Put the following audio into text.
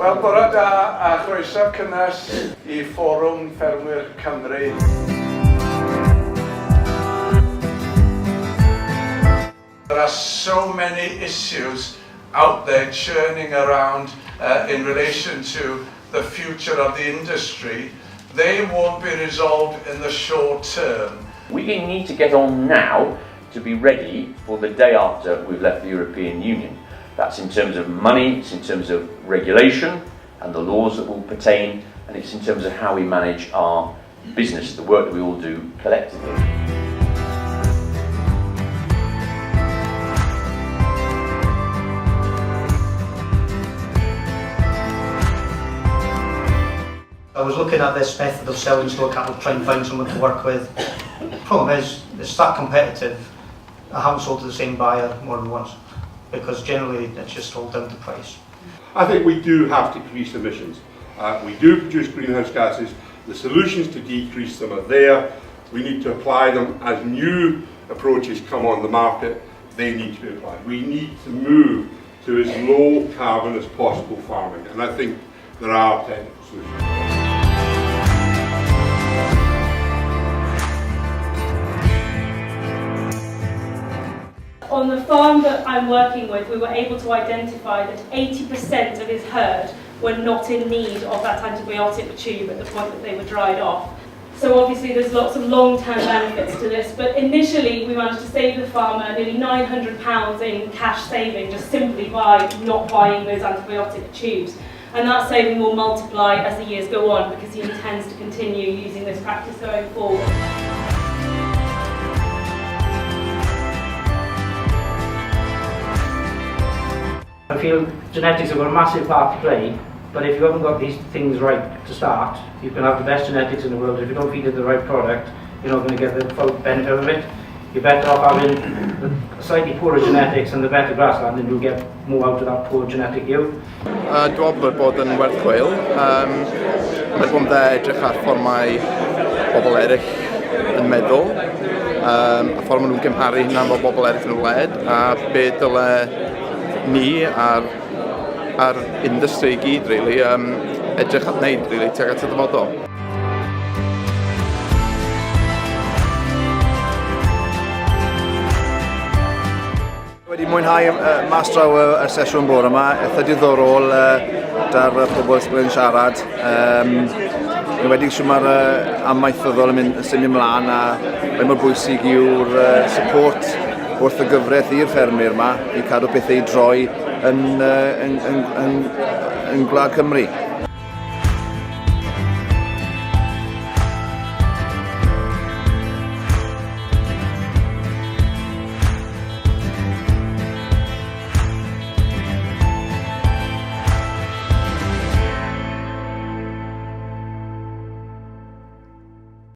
Wel, bore da a chroeso cynnes I Fforwm Ffermwyr Cymru. There are so many issues out there churning around in relation to the future of the industry. They won't be resolved in the short term. We need to get on now to be ready for the day after we've left the European Union. That's in terms of money, it's in terms of regulation and the laws that will pertain, and it's in terms of how we manage our business, the work that we all do collectively. I was looking at this method of selling slow cattle, trying to find someone to work with. The problem is, it's that competitive. I haven't sold to the same buyer more than once, because generally it's just all down to price. I think we do have to decrease emissions. We do produce greenhouse gases. The solutions to decrease them are there. We need to apply them as new approaches come on the market. They need to be applied. We need to move to as low carbon as possible farming, and I think there are technical solutions. On the farm that I'm working with, we were able to identify that 80% of his herd were not in need of that antibiotic tube at the point that they were dried off. So obviously there's lots of long-term benefits to this, but initially we managed to save the farmer nearly £900 in cash saving just simply by not buying those antibiotic tubes. And that saving will multiply as the years go on because he intends to continue using this practice going forward. I feel genetics have got a massive part to play, but if you haven't got these things right to start, you can have the best genetics in the world. If you don't feed it the right product, you're not going to get the full benefit of it. You're better off having the slightly poorer genetics and the better grassland, and you'll get more out of that poor genetic yield. Dwi'n meddwl bod yn werth chweil. Mae bod yn edrych ar ffordd mae bobl eraill yn meddwl, a ffordd maen nhw'n gymharu hynna efo bobl eraill yn y wled, a beth dyle ni ar industry I gyd, really, edrych at wneud, really, tuag at y dyfodol. Wedi mwynhau mas draw y sesiwn bore yma, eitha diddorol da'r pobl sydd yn siarad. Ni wedi siŵr mae'r amaethyddol yn symud ymlaen a mae mor bwysig yw'r support wrth y gyfraith i'r ffermwyr yma I cadw pethau I droi yn Gwlad Cymru.